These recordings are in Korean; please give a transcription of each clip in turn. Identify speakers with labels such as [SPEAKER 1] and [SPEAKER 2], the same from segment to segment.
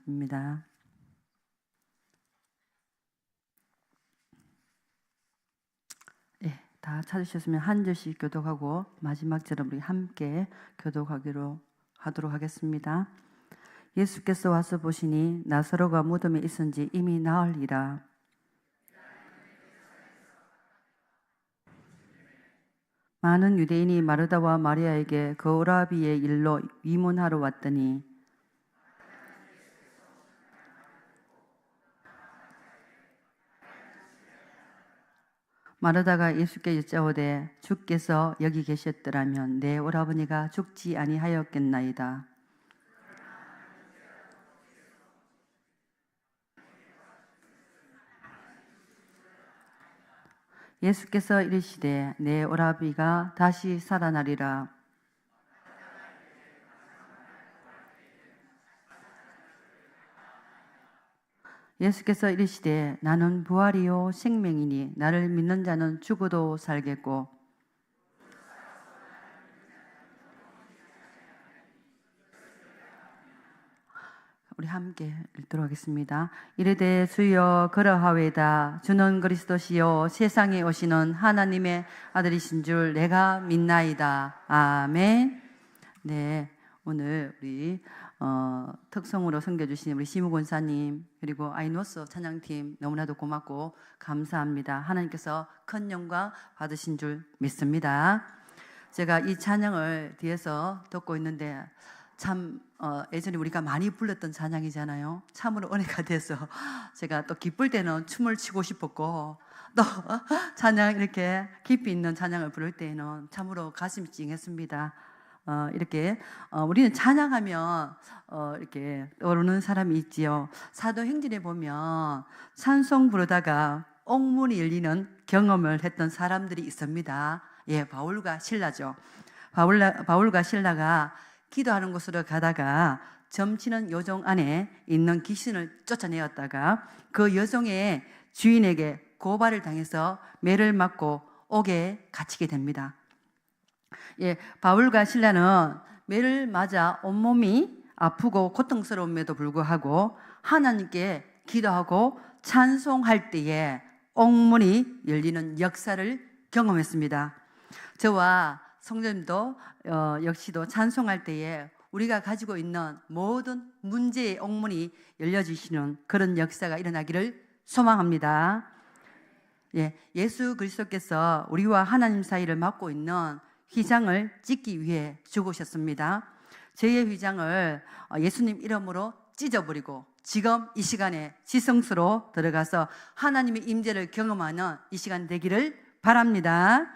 [SPEAKER 1] 입니다. 다 찾으셨으면 한 절씩 교독하고 마지막 절은 우리 함께 교독하기로 하도록 하겠습니다. 예수께서 와서 보시니 나사로가 무덤에 있은지 이미 나으리라. 많은 유대인이 마르다와 마리아에게 그 오라비의 일로 위문하러 왔더니 마르다가 예수께 여짜오되 주께서 여기 계셨더라면 내 오라버니가 죽지 아니하였겠나이다. 예수께서 이르시되 내 오라비가 다시 살아나리라. 예수께서 이르시되 나는 부활이요 생명이니 나를 믿는 자는 죽어도 살겠고 우리 함께 읽도록 하겠습니다. 이르되 주여 그러하외다. 주는 그리스도시요 세상에 오시는 하나님의 아들이신 줄 내가 믿나이다. 아멘. 네, 오늘 우리 특성으로 섬겨주신 우리 시무 권사님 그리고 아이노스 찬양팀 너무나도 고맙고 감사합니다. 하나님께서 큰 영광 받으신 줄 믿습니다. 제가 이 찬양을 뒤에서 듣고 있는데 참 예전에 우리가 많이 불렀던 찬양이잖아요. 참으로 은혜가 돼서 제가 또 기쁠 때는 춤을 추고 싶었고 또 찬양 이렇게 깊이 있는 찬양을 부를 때에는 참으로 가슴이 찡했습니다. 이렇게 우리는 찬양하면 이렇게 떠오르는 사람이 있지요. 사도행전에 보면 찬송 부르다가 옥문이 열리는 경험을 했던 사람들이 있습니다. 예, 바울과 실라죠. 바울과 실라가 기도하는 곳으로 가다가 점치는 요정 안에 있는 귀신을 쫓아내었다가 그 여종의 주인에게 고발을 당해서 매를 맞고 옥에 갇히게 됩니다. 예, 바울과 실라는 매를 맞아 온몸이 아프고 고통스러움에도 불구하고 하나님께 기도하고 찬송할 때에 옥문이 열리는 역사를 경험했습니다. 저와 성도님도 역시도 찬송할 때에 우리가 가지고 있는 모든 문제의 옥문이 열려주시는 그런 역사가 일어나기를 소망합니다. 예, 예수 그리스도께서 우리와 하나님 사이를 막고 있는 휘장을 찢기 위해 죽으셨습니다. 죄의 휘장을 예수님 이름으로 찢어버리고 지금 이 시간에 지성소로 들어가서 하나님의 임재를 경험하는 이 시간 되기를 바랍니다.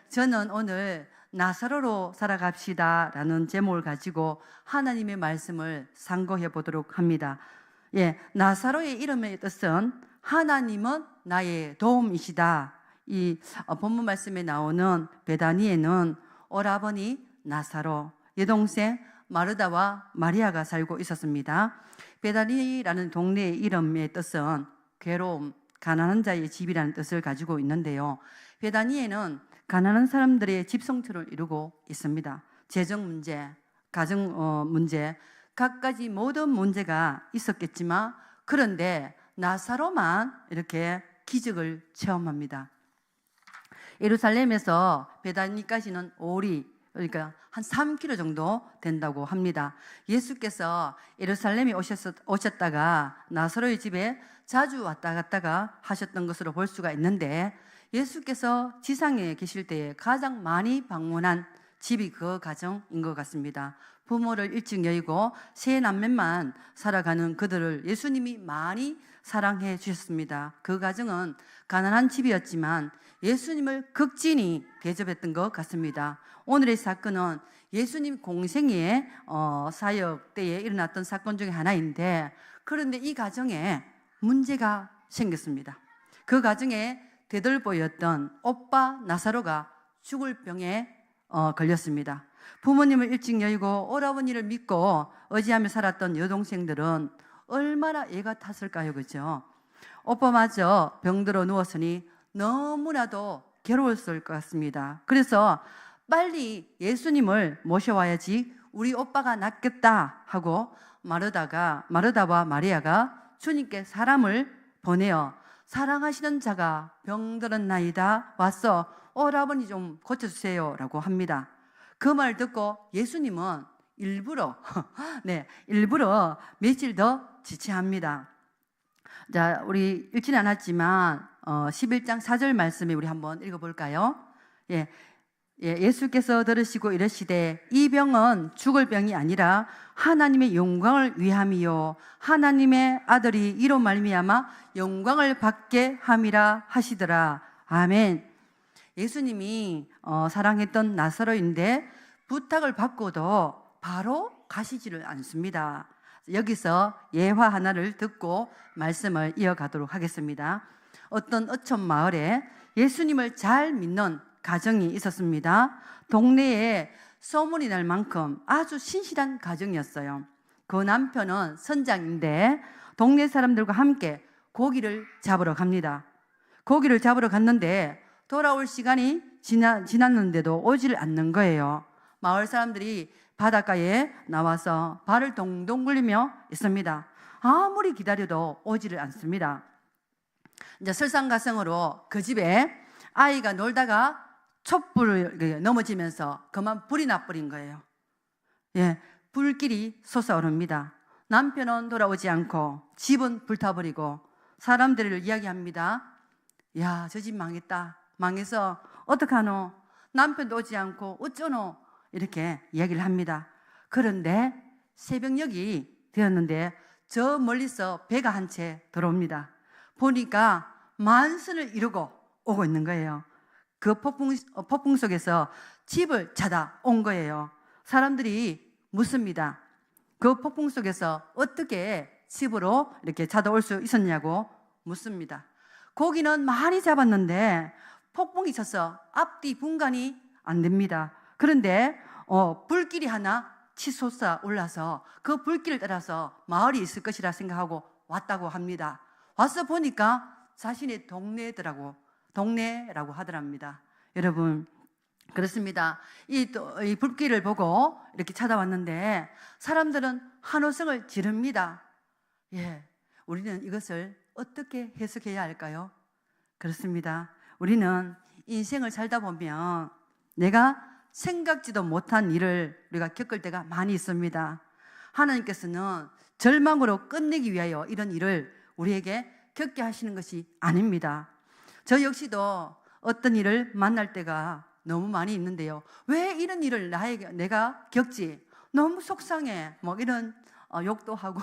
[SPEAKER 1] 저는 오늘 나사로로 살아갑시다 라는 제목을 가지고 하나님의 말씀을 상고해 보도록 합니다. 예, 나사로의 이름의 뜻은 하나님은 나의 도움이시다. 이 본문 말씀에 나오는 베다니에는 오라버니 나사로, 여동생 마르다와 마리아가 살고 있었습니다. 베다니라는 동네의 이름의 뜻은 괴로움, 가난한 자의 집이라는 뜻을 가지고 있는데요. 베다니에는 가난한 사람들의 집성처를 이루고 있습니다. 재정 문제, 가정 문제, 각가지 모든 문제가 있었겠지만 그런데 나사로만 이렇게 기적을 체험합니다. 예루살렘에서 베다니까지는 오리, 그러니까 한 3km 정도 된다고 합니다. 예수께서 예루살렘에 오셨다가 나사로의 집에 자주 왔다 갔다가 하셨던 것으로 볼 수가 있는데 예수께서 지상에 계실 때에 가장 많이 방문한 집이 그 가정인 것 같습니다. 부모를 일찍 여의고 세 남매만 살아가는 그들을 예수님이 많이 사랑해 주셨습니다. 그 가정은 가난한 집이었지만 예수님을 극진히 대접했던 것 같습니다. 오늘의 사건은 예수님 공생의 사역 때에 일어났던 사건 중에 하나인데 그런데 이 가정에 문제가 생겼습니다. 그 가정에 대들보였던 오빠 나사로가 죽을 병에 걸렸습니다. 부모님을 일찍 여의고 오라버니를 믿고 의지하며 살았던 여동생들은 얼마나 애가 탔을까요? 그죠? 오빠마저 병들어 누웠으니 너무나도 괴로웠을 것 같습니다. 그래서 빨리 예수님을 모셔와야지 우리 오빠가 낫겠다 하고 마르다와 마리아가 주님께 사람을 보내어 사랑하시는 자가 병들었나이다 와서 오라버니 좀 고쳐주세요 라고 합니다. 그 말 듣고 예수님은 일부러 며칠 더 지체합니다. 자, 우리 읽지는 않았지만 11장 4절 말씀에 우리 한번 읽어볼까요? 예수께서 들으시고 이르시되 이 병은 죽을 병이 아니라 하나님의 영광을 위함이요 하나님의 아들이 이로 말미암아 영광을 받게 함이라 하시더라. 아멘. 예수님이 사랑했던 나사로인데 부탁을 받고도 바로 가시지를 않습니다. 여기서 예화 하나를 듣고 말씀을 이어가도록 하겠습니다. 어떤 어촌 마을에 예수님을 잘 믿는 가정이 있었습니다. 동네에 소문이 날 만큼 아주 신실한 가정이었어요. 그 남편은 선장인데 동네 사람들과 함께 고기를 잡으러 갑니다. 고기를 잡으러 갔는데 돌아올 시간이 지났는데도 오질 않는 거예요. 마을 사람들이 바닷가에 나와서 발을 동동 굴리며 있습니다. 아무리 기다려도 오지를 않습니다. 이제 설상가성으로 그 집에 아이가 놀다가 촛불을 넘어지면서 그만 불이 나버린 거예요. 불길이 솟아오릅니다. 남편은 돌아오지 않고 집은 불타버리고 사람들을 이야기합니다. 야, 저 집 망했다. 망해서 어떡하노? 남편도 오지 않고 어쩌노? 이렇게 이야기를 합니다. 그런데 새벽녘이 되었는데 저 멀리서 배가 한 채 들어옵니다. 보니까 만선을 이루고 오고 있는 거예요. 그 폭풍 속에서 집을 찾아온 거예요. 사람들이 묻습니다. 그 폭풍 속에서 어떻게 집으로 이렇게 찾아올 수 있었냐고 묻습니다. 고기는 많이 잡았는데 폭풍이 쳐서 앞뒤 분간이 안 됩니다. 그런데 불길이 하나 치솟아 올라서 그 불길을 따라서 마을이 있을 것이라 생각하고 왔다고 합니다. 와서 보니까 자신의 동네라고 하더랍니다. 여러분, 그렇습니다. 이 불길을 보고 이렇게 찾아왔는데 사람들은 한호성을 지릅니다. 우리는 이것을 어떻게 해석해야 할까요? 그렇습니다. 우리는 인생을 살다 보면 내가 생각지도 못한 일을 우리가 겪을 때가 많이 있습니다. 하나님께서는 절망으로 끝내기 위하여 이런 일을 우리에게 겪게 하시는 것이 아닙니다. 저 역시도 어떤 일을 만날 때가 너무 많이 있는데요. 왜 이런 일을 내가 겪지? 너무 속상해. 뭐 이런 욕도 하고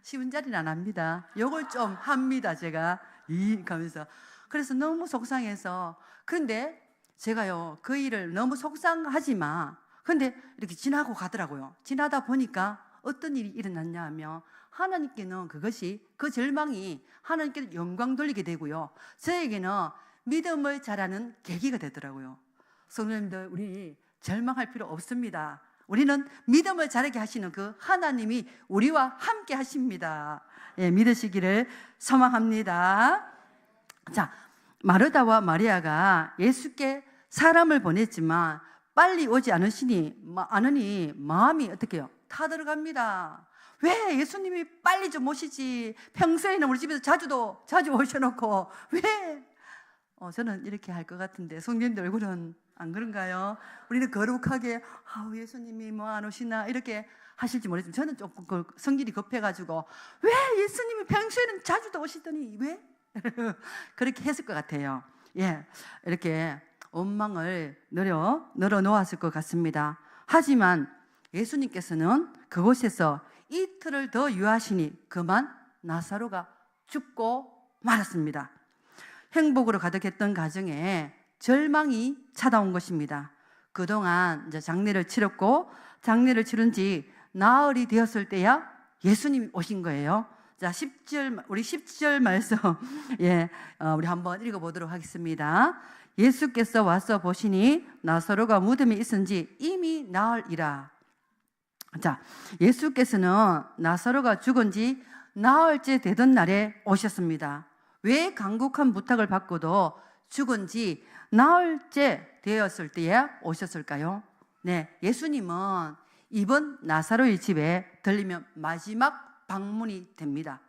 [SPEAKER 1] 쉬운 자리는 안 합니다. 욕을 좀 합니다. 제가 하면서 그래서 너무 속상해서. 그런데 제가요, 그 일을 너무 속상하지만 근데 이렇게 지나고 가더라고요. 지나다 보니까 어떤 일이 일어났냐 하면 하나님께는 그 절망이 하나님께 영광 돌리게 되고요, 저에게는 믿음을 자라는 계기가 되더라고요. 성도님들, 우리 절망할 필요 없습니다. 우리는 믿음을 자라게 하시는 그 하나님이 우리와 함께 하십니다. 믿으시기를 소망합니다. 자, 마르다와 마리아가 예수께 사람을 보냈지만 빨리 오지 않으니 마음이 어떻게 해요? 타들어갑니다. 왜 예수님이 빨리 좀 오시지? 평소에는 우리 집에서 자주 오셔놓고 왜? 저는 이렇게 할 것 같은데 성도님들 얼굴은 안 그런가요? 우리는 거룩하게 예수님이 뭐 안 오시나 이렇게 하실지 모르지만 저는 조금 성질이 급해가지고 왜 예수님이 평소에는 자주도 오시더니 왜? 그렇게 했을 것 같아요. 이렇게 원망을 늘어 놓았을 것 같습니다. 하지만 예수님께서는 그곳에서 이틀을 더 유하시니 그만 나사로가 죽고 말았습니다. 행복으로 가득했던 가정에 절망이 찾아온 것입니다. 그동안 이제 장례를 치렀고 장례를 치른 지 나흘이 되었을 때야 예수님이 오신 거예요. 자, 10절 말씀 우리 한번 읽어보도록 하겠습니다. 예수께서 와서 보시니 나사로가 무덤에 있은지 이미 나흘이라. 자, 예수께서는 나사로가 죽은 지 나흘째 되던 날에 오셨습니다. 왜 간곡한 부탁을 받고도 죽은 지 나흘째 되었을 때에 오셨을까요? 예수님은 이번 나사로의 집에 들리면 마지막 방문이 됩니다.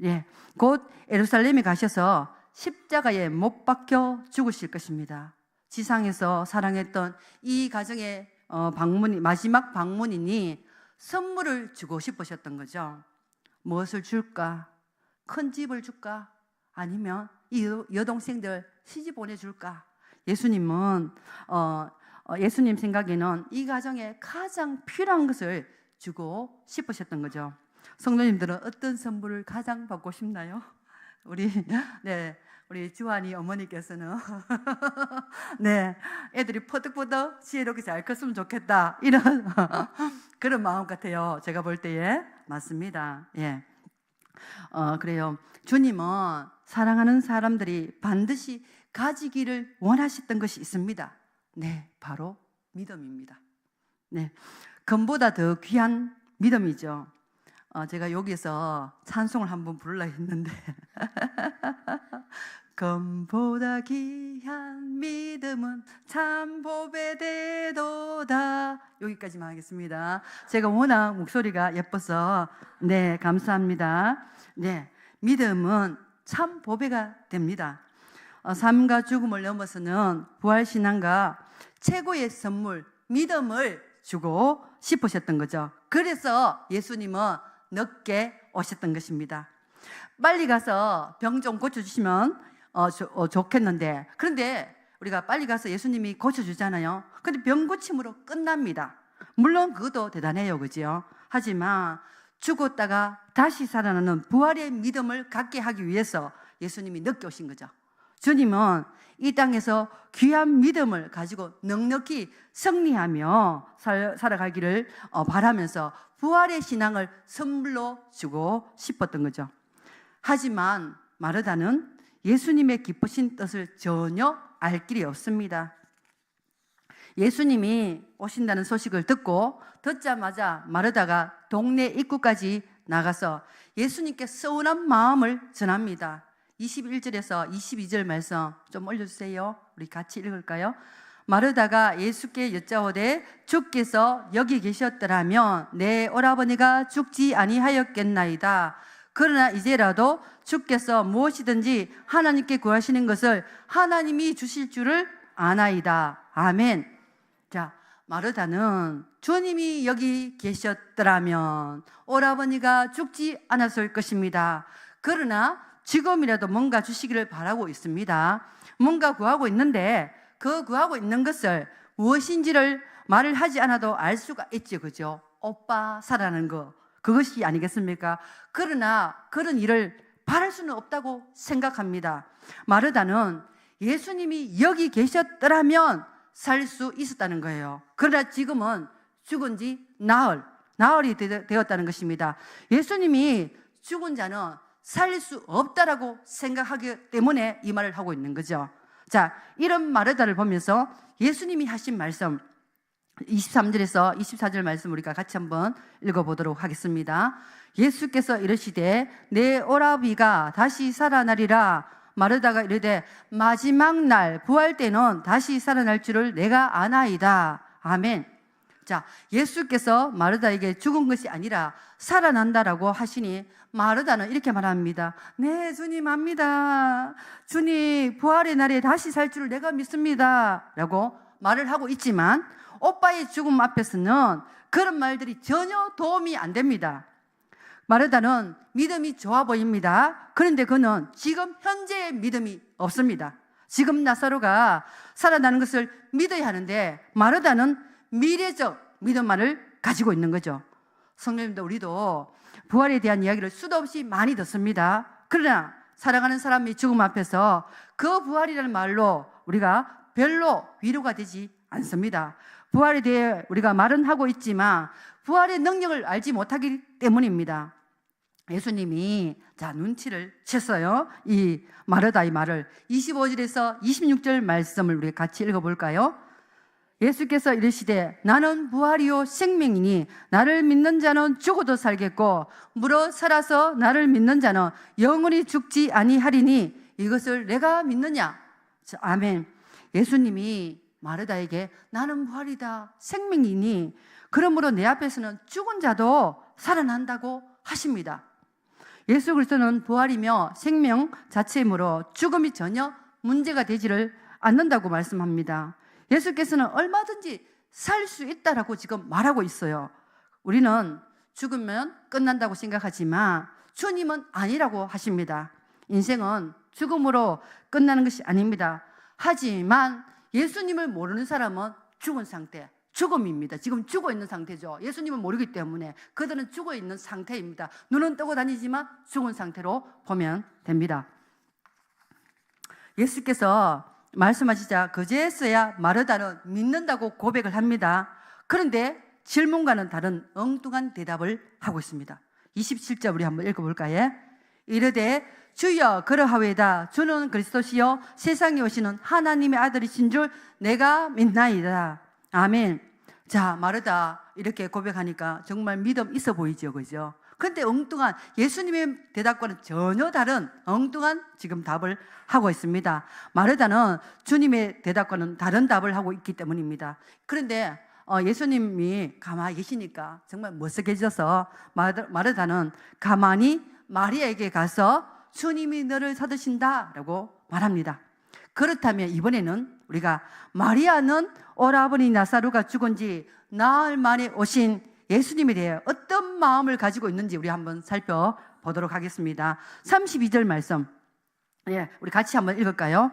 [SPEAKER 1] 예, 곧 예루살렘에 가셔서 십자가에 못 박혀 죽으실 것입니다. 지상에서 사랑했던 이 가정의 마지막 방문이니 선물을 주고 싶으셨던 거죠. 무엇을 줄까? 큰 집을 줄까? 아니면 이 여동생들 시집 보내줄까? 예수님은 예수님 생각에는 이 가정에 가장 필요한 것을 주고 싶으셨던 거죠. 성도님들은 어떤 선물을 가장 받고 싶나요? 우리 주한이 어머니께서는 네, 애들이 퍼득퍼득 지혜롭게 잘 컸으면 좋겠다, 이런 그런 마음 같아요. 제가 볼 때에. 맞습니다. 예. 그래요. 주님은 사랑하는 사람들이 반드시 가지기를 원하셨던 것이 있습니다. 네, 바로 믿음입니다. 네, 금보다 더 귀한 믿음이죠. 제가 여기서 찬송을 한번 부르려 했는데 금보다 귀한 믿음은 참 복의 대도다. 여기까지만 하겠습니다. 제가 워낙 목소리가 예뻐서 네, 감사합니다. 네, 믿음은 참 보배가 됩니다. 삶과 죽음을 넘어서는 부활신앙과 최고의 선물 믿음을 주고 싶으셨던 거죠. 그래서 예수님은 늦게 오셨던 것입니다. 빨리 가서 병 좀 고쳐주시면 좋겠는데, 그런데 우리가 빨리 가서 예수님이 고쳐주잖아요. 근데 병 고침으로 끝납니다. 물론 그것도 대단해요, 그죠? 하지만 죽었다가 다시 살아나는 부활의 믿음을 갖게 하기 위해서 예수님이 늦게 오신 거죠. 주님은 이 땅에서 귀한 믿음을 가지고 넉넉히 승리하며 살아가기를 바라면서 부활의 신앙을 선물로 주고 싶었던 거죠. 하지만 마르다는 예수님의 기쁘신 뜻을 전혀 알 길이 없습니다. 예수님이 오신다는 소식을 듣자마자 마르다가 동네 입구까지 나가서 예수님께 서운한 마음을 전합니다. 21절에서 22절 말씀 좀 올려주세요. 우리 같이 읽을까요? 마르다가 예수께 여짜오되 주께서 여기 계셨더라면 내 오라버니가 죽지 아니하였겠나이다. 그러나 이제라도 주께서 무엇이든지 하나님께 구하시는 것을 하나님이 주실 줄을 아나이다. 아멘. 자, 마르다는 주님이 여기 계셨더라면 오라버니가 죽지 않았을 것입니다. 그러나 지금이라도 뭔가 주시기를 바라고 있습니다. 뭔가 구하고 있는데 그 구하고 있는 것을 무엇인지를 말을 하지 않아도 알 수가 있죠, 그죠? 오빠 살아나는 거, 그것이 아니겠습니까? 그러나 그런 일을 바랄 수는 없다고 생각합니다. 마르다는 예수님이 여기 계셨더라면 살 수 있었다는 거예요. 그러나 지금은 죽은 지 나흘이 되었다는 것입니다. 예수님이 죽은 자는 살릴 수 없다라고 생각하기 때문에 이 말을 하고 있는 거죠. 자, 이런 마르다를 보면서 예수님이 하신 말씀 23절에서 24절 말씀 우리가 같이 한번 읽어보도록 하겠습니다. 예수께서 이르시되 내 오라비가 다시 살아나리라. 마르다가 이르되 마지막 날 부활 때는 다시 살아날 줄을 내가 아나이다. 아멘. 자, 예수께서 마르다에게 죽은 것이 아니라 살아난다라고 하시니 마르다는 이렇게 말합니다. 네, 주님 압니다. 주님 부활의 날에 다시 살 줄을 내가 믿습니다 라고 말을 하고 있지만 오빠의 죽음 앞에서는 그런 말들이 전혀 도움이 안 됩니다. 마르다는 믿음이 좋아 보입니다. 그런데 그는 지금 현재의 믿음이 없습니다. 지금 나사로가 살아나는 것을 믿어야 하는데 마르다는 미래적 믿음만을 가지고 있는 거죠. 성도님들, 우리도 부활에 대한 이야기를 수도 없이 많이 듣습니다. 그러나 사랑하는 사람이 죽음 앞에서 그 부활이라는 말로 우리가 별로 위로가 되지 않습니다. 부활에 대해 우리가 말은 하고 있지만 부활의 능력을 알지 못하기 때문입니다. 예수님이 눈치를 챘어요. 이 마르다의 말을 25절에서 26절 말씀을 우리 같이 읽어볼까요? 예수께서 이르시되 나는 부활이요 생명이니 나를 믿는 자는 죽어도 살겠고 물어 살아서 나를 믿는 자는 영원히 죽지 아니하리니 이것을 내가 믿느냐? 아멘. 예수님이 마르다에게 나는 부활이다 생명이니 그러므로 내 앞에서는 죽은 자도 살아난다고 하십니다. 예수 그리스도는 부활이며 생명 자체이므로 죽음이 전혀 문제가 되지를 않는다고 말씀합니다. 예수께서는 얼마든지 살 수 있다라고 지금 말하고 있어요. 우리는 죽으면 끝난다고 생각하지만 주님은 아니라고 하십니다. 인생은 죽음으로 끝나는 것이 아닙니다. 하지만 예수님을 모르는 사람은 죽은 상태, 죽음입니다. 지금 죽어 있는 상태죠. 예수님을 모르기 때문에 그들은 죽어 있는 상태입니다. 눈은 뜨고 다니지만 죽은 상태로 보면 됩니다. 예수께서 말씀하시자 그제서야 마르다는 믿는다고 고백을 합니다. 그런데 질문과는 다른 엉뚱한 대답을 하고 있습니다. 27절 우리 한번 읽어볼까요? 이르되 주여 그러하오이다. 주는 그리스도시요 세상에 오시는 하나님의 아들이신 줄 내가 믿나이다. 아멘. 자, 마르다 이렇게 고백하니까 정말 믿음 있어 보이죠, 그죠? 근데 엉뚱한 예수님의 대답과는 전혀 다른 엉뚱한 지금 답을 하고 있습니다. 마르다는 주님의 대답과는 다른 답을 하고 있기 때문입니다. 그런데 예수님이 가만히 계시니까 정말 멋스게져서 마르다는 가만히 마리아에게 가서 주님이 너를 찾으신다라고 말합니다. 그렇다면 이번에는 우리가 마리아는 오라버니 나사로가 죽은 지 나흘 만에 오신 예수님에 대해 어떤 마음을 가지고 있는지 우리 한번 살펴보도록 하겠습니다. 32절 말씀, 우리 같이 한번 읽을까요?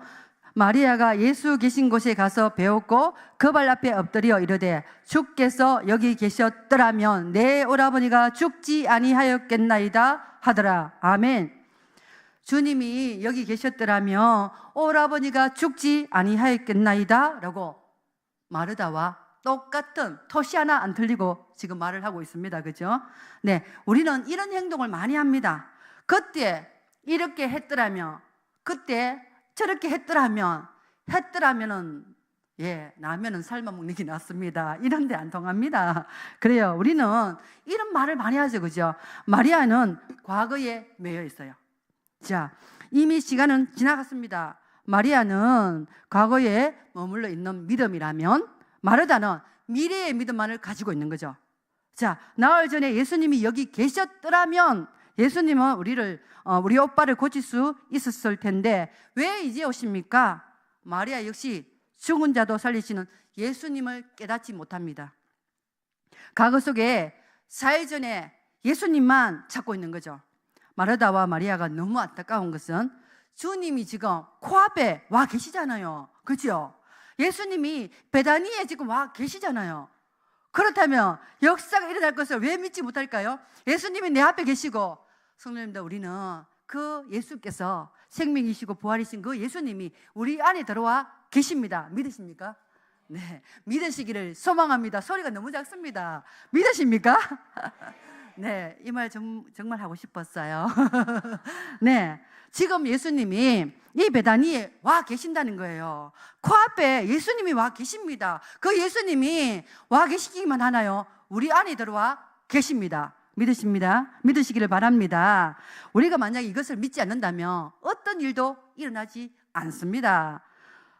[SPEAKER 1] 마리아가 예수 계신 곳에 가서 배웠고 그 발 앞에 엎드려 이르되 주께서 여기 계셨더라면 내 오라버니가 죽지 아니하였겠나이다 하더라. 아멘. 주님이 여기 계셨더라면 오라버니가 죽지 아니하였겠나이다 라고 마르다와 똑같은 토시 하나 안 틀리고 지금 말을 하고 있습니다. 그죠? 네, 우리는 이런 행동을 많이 합니다. 그때 이렇게 했더라면, 그때 저렇게 했더라면은 라면은 삶아 먹는 게 낫습니다. 이런데 안 통합니다. 그래요. 우리는 이런 말을 많이 하죠. 그죠? 마리아는 과거에 매여 있어요. 자, 이미 시간은 지나갔습니다. 마리아는 과거에 머물러 있는 믿음이라면 마르다는 미래의 믿음만을 가지고 있는 거죠. 자, 나흘 전에 예수님이 여기 계셨더라면 예수님은 우리 오빠를 고칠 수 있었을 텐데 왜 이제 오십니까? 마리아 역시 죽은 자도 살리시는 예수님을 깨닫지 못합니다. 과거 속에 4일 전에 예수님만 찾고 있는 거죠. 마르다와 마리아가 너무 안타까운 것은 주님이 지금 코앞에 와 계시잖아요. 그렇죠? 예수님이 베다니에 지금 와 계시잖아요. 그렇다면 역사가 일어날 것을 왜 믿지 못할까요? 예수님이 내 앞에 계시고, 성도님들, 우리는 그 예수께서 생명이시고 부활이신 그 예수님이 우리 안에 들어와 계십니다. 믿으십니까? 네, 믿으시기를 소망합니다. 소리가 너무 작습니다. 믿으십니까? 네, 이 말 정말 하고 싶었어요. 네, 지금 예수님이 이 베다니에 와 계신다는 거예요. 코앞에 예수님이 와 계십니다. 그 예수님이 와 계시기만 하나요? 우리 안에 들어와 계십니다. 믿으십니다. 믿으시기를 바랍니다. 우리가 만약 이것을 믿지 않는다면 어떤 일도 일어나지 않습니다.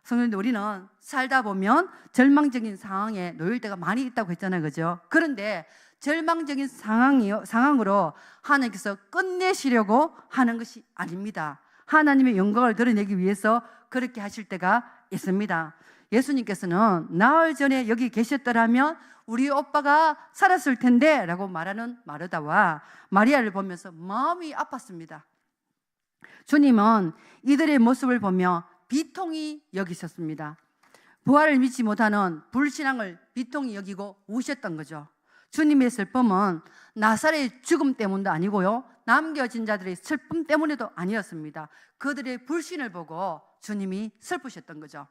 [SPEAKER 1] 성도님들, 우리는 살다 보면 절망적인 상황에 놓일 때가 많이 있다고 했잖아요. 그죠? 그런데 절망적인 상황으로 하나님께서 끝내시려고 하는 것이 아닙니다. 하나님의 영광을 드러내기 위해서 그렇게 하실 때가 있습니다. 예수님께서는 나흘 전에 여기 계셨더라면 우리 오빠가 살았을 텐데 라고 말하는 마르다와 마리아를 보면서 마음이 아팠습니다. 주님은 이들의 모습을 보며 비통히 여기셨습니다. 부활을 믿지 못하는 불신앙을 비통히 여기고 우셨던 거죠. 주님의 슬픔은 나사렛의 죽음 때문도 아니고요, 남겨진 자들의 슬픔 때문에도 아니었습니다. 그들의 불신을 보고 주님이 슬프셨던 거죠.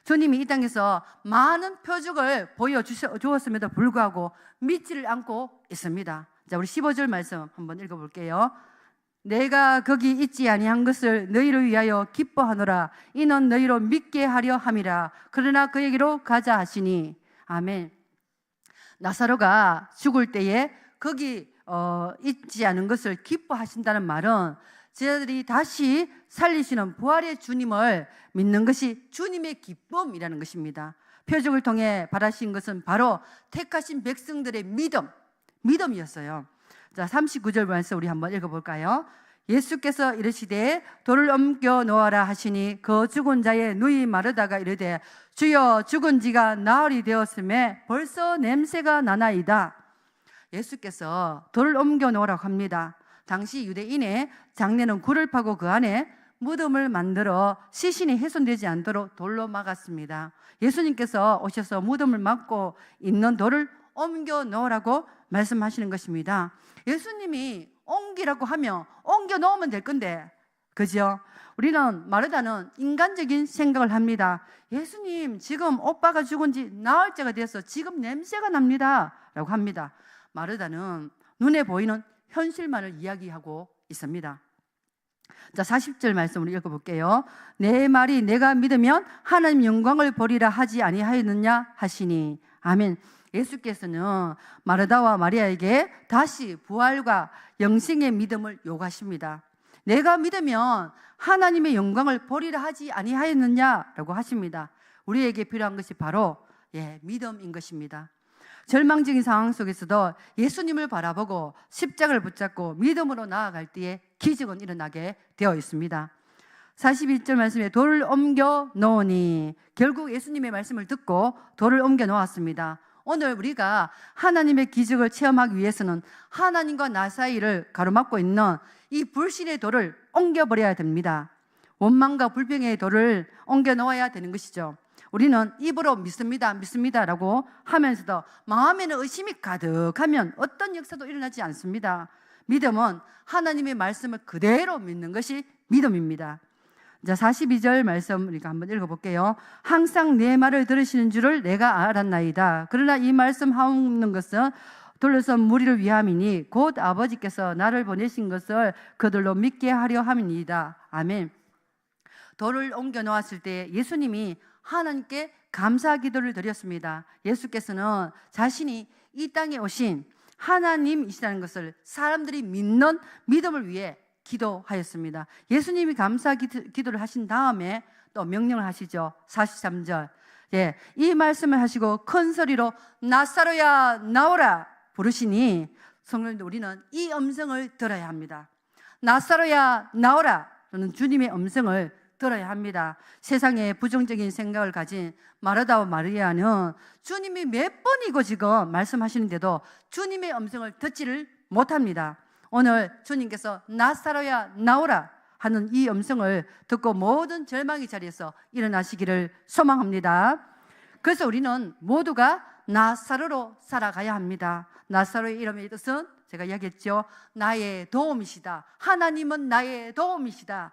[SPEAKER 1] 주님이 이 땅에서 많은 표적을 보여주었음에도 불구하고 믿지를 않고 있습니다. 자, 우리 15절 말씀 한번 읽어볼게요. 내가 거기 있지 아니한 것을 너희를 위하여 기뻐하노라. 이는 너희로 믿게 하려 함이라. 그러나 그에게로 가자 하시니. 아멘. 나사로가 죽을 때에 거기 있지 않은 것을 기뻐하신다는 말은 저희들이 다시 살리시는 부활의 주님을 믿는 것이 주님의 기쁨이라는 것입니다. 표적을 통해 바라신 것은 바로 택하신 백성들의 믿음이었어요. 자, 39절 말씀 우리 한번 읽어볼까요? 예수께서 이르시되 돌을 옮겨 놓아라 하시니 그 죽은 자의 누이 마르다가 이르되 주여 죽은 지가 나흘이 되었음에 벌써 냄새가 나나이다. 예수께서 돌을 옮겨 놓으라고 합니다. 당시 유대인의 장례는 굴을 파고 그 안에 무덤을 만들어 시신이 훼손되지 않도록 돌로 막았습니다. 예수님께서 오셔서 무덤을 막고 있는 돌을 옮겨 놓으라고 말씀하시는 것입니다. 예수님이 옮기라고 하면 옮겨 놓으면 될 건데, 그죠? 우리는 마르다는 인간적인 생각을 합니다. 예수님, 지금 오빠가 죽은 지 나흘째가 돼서 지금 냄새가 납니다 라고 합니다. 마르다는 눈에 보이는 현실만을 이야기하고 있습니다. 자, 40절 말씀 우리 읽어볼게요. 내 말이 내가 믿으면 하나님 영광을 보리라 하지 아니하였느냐 하시니. 아멘. 예수께서는 마르다와 마리아에게 다시 부활과 영생의 믿음을 요구하십니다. 내가 믿으면 하나님의 영광을 보리라 하지 아니하였느냐라고 하십니다. 우리에게 필요한 것이 바로 믿음인 것입니다. 절망적인 상황 속에서도 예수님을 바라보고 십자가를 붙잡고 믿음으로 나아갈 때에 기적은 일어나게 되어 있습니다. 41절 말씀에 돌을 옮겨 놓으니, 결국 예수님의 말씀을 듣고 돌을 옮겨 놓았습니다. 오늘 우리가 하나님의 기적을 체험하기 위해서는 하나님과 나 사이를 가로막고 있는 이 불신의 돌을 옮겨버려야 됩니다. 원망과 불평의 돌을 옮겨 놓아야 되는 것이죠. 우리는 입으로 믿습니다 라고 하면서도 마음에는 의심이 가득하면 어떤 역사도 일어나지 않습니다. 믿음은 하나님의 말씀을 그대로 믿는 것이 믿음입니다. 자, 42절 말씀 우리가 한번 읽어볼게요. 항상 내 말을 들으시는 줄을 내가 알았나이다. 그러나 이 말씀 하옵는 것은 돌로서 무리를 위함이니 곧 아버지께서 나를 보내신 것을 그들로 믿게 하려 함이니이다. 아멘. 돌을 옮겨 놓았을 때 예수님이 하나님께 감사 기도를 드렸습니다. 예수께서는 자신이 이 땅에 오신 하나님이시라는 것을 사람들이 믿는 믿음을 위해 기도하였습니다. 예수님이 감사 기도를 하신 다음에 또 명령을 하시죠. 43절. 이 말씀을 하시고 큰 소리로 나사로야 나오라 부르시니, 성도님들, 우리는 이 음성을 들어야 합니다. 나사로야 나오라 라는 주님의 음성을 들어야 합니다. 세상에 부정적인 생각을 가진 마르다와 마리아는 주님이 몇 번이고 지금 말씀하시는데도 주님의 음성을 듣지를 못합니다. 오늘 주님께서 나사로야 나오라 하는 이 음성을 듣고 모든 절망의 자리에서 일어나시기를 소망합니다. 그래서 우리는 모두가 나사로로 살아가야 합니다. 나사로의 이름의 뜻은 제가 이야기했죠. 나의 도움이시다. 하나님은 나의 도움이시다.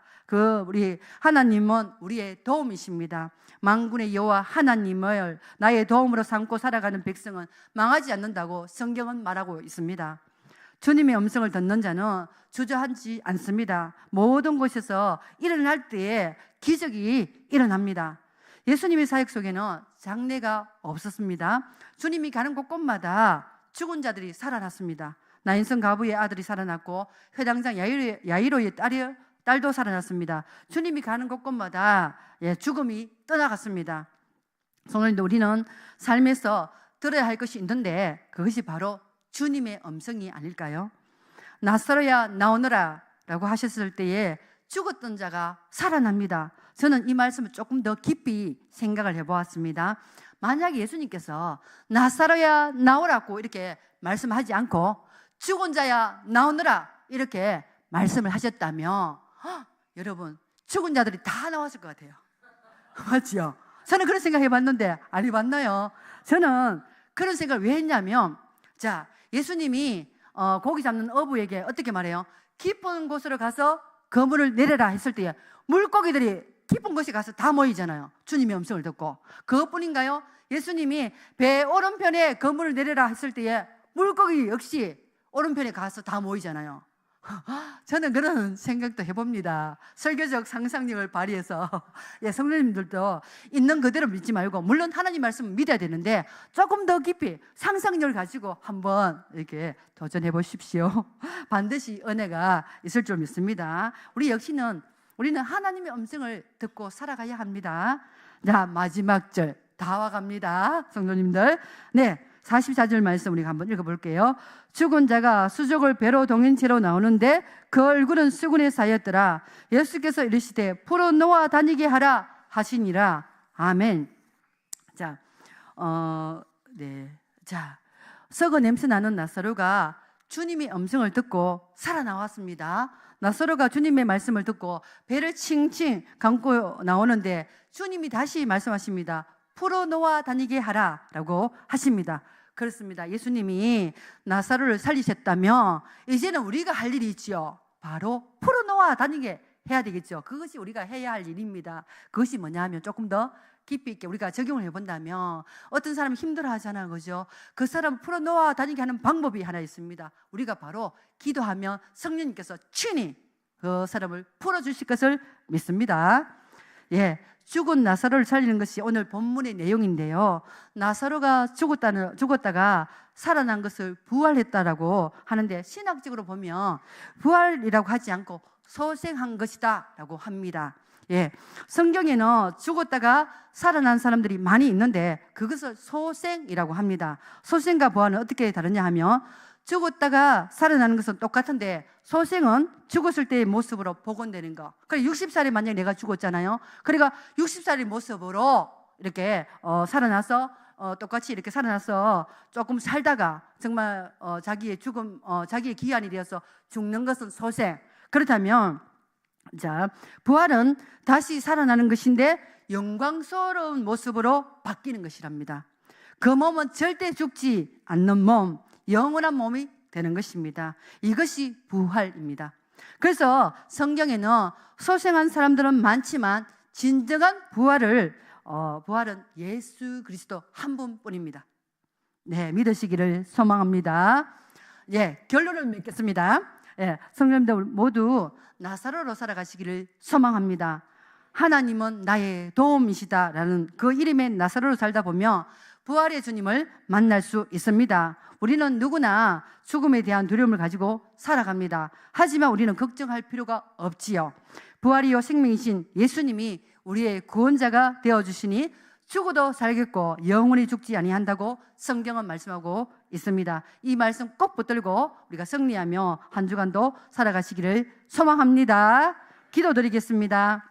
[SPEAKER 1] 우리 하나님은 우리의 도움이십니다. 만군의 여호와 하나님을 나의 도움으로 삼고 살아가는 백성은 망하지 않는다고 성경은 말하고 있습니다. 주님의 음성을 듣는 자는 주저하지 않습니다. 모든 곳에서 일어날 때에 기적이 일어납니다. 예수님의 사역 속에는 장례가 없었습니다. 주님이 가는 곳곳마다 죽은 자들이 살아났습니다. 나인성 가부의 아들이 살아났고 회당장 야이로의 딸도 살아났습니다. 주님이 가는 곳곳마다 죽음이 떠나갔습니다. 성도님들, 우리는 삶에서 들어야 할 것이 있는데 그것이 바로 주님의 음성이 아닐까요? 나사로야 나오너라 라고 하셨을 때에 죽었던 자가 살아납니다. 저는 이 말씀을 조금 더 깊이 생각을 해보았습니다. 만약에 예수님께서 나사로야 나오라고 이렇게 말씀하지 않고 죽은 자야 나오너라 이렇게 말씀을 하셨다면 여러분, 죽은 자들이 다 나왔을 것 같아요. 맞죠? 저는 그런 생각 해봤는데 안 해봤나요? 저는 그런 생각을 왜 했냐면, 자, 예수님이 고기 잡는 어부에게 어떻게 말해요? 깊은 곳으로 가서 그물을 내려라 했을 때 물고기들이 깊은 곳에 가서 다 모이잖아요. 주님의 음성을 듣고. 그것뿐인가요? 예수님이 배 오른편에 그물을 내려라 했을 때에 물고기 역시 오른편에 가서 다 모이잖아요. 저는 그런 생각도 해봅니다. 설교적 상상력을 발휘해서 성도님들도 있는 그대로 믿지 말고, 물론 하나님 말씀은 믿어야 되는데 조금 더 깊이 상상력을 가지고 한번 이렇게 도전해 보십시오. 반드시 은혜가 있을 줄 믿습니다. 우리는 하나님의 음성을 듣고 살아가야 합니다. 자, 마지막 절 다 와갑니다. 성도님들. 네, 44절 말씀 우리가 한번 읽어볼게요. 죽은 자가 수족을 배로 동인 채로 나오는데 그 얼굴은 수군에 쌓였더라. 예수께서 이르시되 풀어 놓아 다니게 하라 하시니라. 아멘. 자, 네. 자, 썩어 냄새 나는 나사로가 주님의 음성을 듣고 살아나왔습니다. 나사로가 주님의 말씀을 듣고 배를 칭칭 감고 나오는데 주님이 다시 말씀하십니다. 풀어놓아 다니게 하라 라고 하십니다. 그렇습니다. 예수님이 나사로를 살리셨다면 이제는 우리가 할 일이 있지요. 바로 풀어놓아 다니게 해야 되겠죠. 그것이 우리가 해야 할 일입니다. 그것이 뭐냐 하면 조금 더 깊이 있게 우리가 적용을 해본다면 어떤 사람이 힘들어 하잖아, 그죠? 그 사람 풀어놓아 다니게 하는 방법이 하나 있습니다. 우리가 바로 기도하면 성령님께서 친히 그 사람을 풀어주실 것을 믿습니다. 예, 죽은 나사로를 살리는 것이 오늘 본문의 내용인데요. 나사로가 죽었다가 살아난 것을 부활했다라고 하는데 신학적으로 보면 부활이라고 하지 않고 소생한 것이다 라고 합니다. 예, 성경에는 죽었다가 살아난 사람들이 많이 있는데 그것을 소생이라고 합니다. 소생과 부활은 어떻게 다르냐 하면 죽었다가 살아나는 것은 똑같은데 소생은 죽었을 때의 모습으로 복원되는 거. 그러니까 60살에 만약에 내가 죽었잖아요. 그러니까 60살의 모습으로 이렇게 살아나서 똑같이 이렇게 살아나서 조금 살다가 정말 자기의 죽음, 자기의 기한이 되어서 죽는 것은 소생. 그렇다면 자, 부활은 다시 살아나는 것인데 영광스러운 모습으로 바뀌는 것이랍니다. 그 몸은 절대 죽지 않는 몸, 영원한 몸이 되는 것입니다. 이것이 부활입니다. 그래서 성경에는 소생한 사람들은 많지만 진정한 부활은 예수 그리스도 한 분뿐입니다. 네, 믿으시기를 소망합니다. 예, 결론을 맺겠습니다. 예, 성도님들 모두 나사로로 살아가시기를 소망합니다. 하나님은 나의 도움이시다라는 그 이름의 나사로로 살다 보면 부활의 주님을 만날 수 있습니다. 우리는 누구나 죽음에 대한 두려움을 가지고 살아갑니다. 하지만 우리는 걱정할 필요가 없지요. 부활이요 생명이신 예수님이 우리의 구원자가 되어주시니 죽어도 살겠고 영원히 죽지 아니한다고 성경은 말씀하고 있습니다. 이 말씀 꼭 붙들고 우리가 승리하며 한 주간도 살아가시기를 소망합니다. 기도드리겠습니다.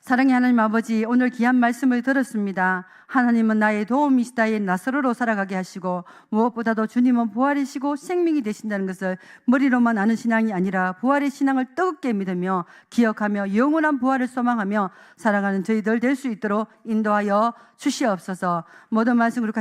[SPEAKER 1] 사랑의 하나님 아버지, 오늘 귀한 말씀을 들었습니다. 하나님은 나의 도움이시다의 나사로로 살아가게 하시고 무엇보다도 주님은 부활이시고 생명이 되신다는 것을 머리로만 아는 신앙이 아니라 부활의 신앙을 뜨겁게 믿으며 기억하며 영원한 부활을 소망하며 살아가는 저희들 될 수 있도록 인도하여 주시옵소서. 모든 말씀 그렇게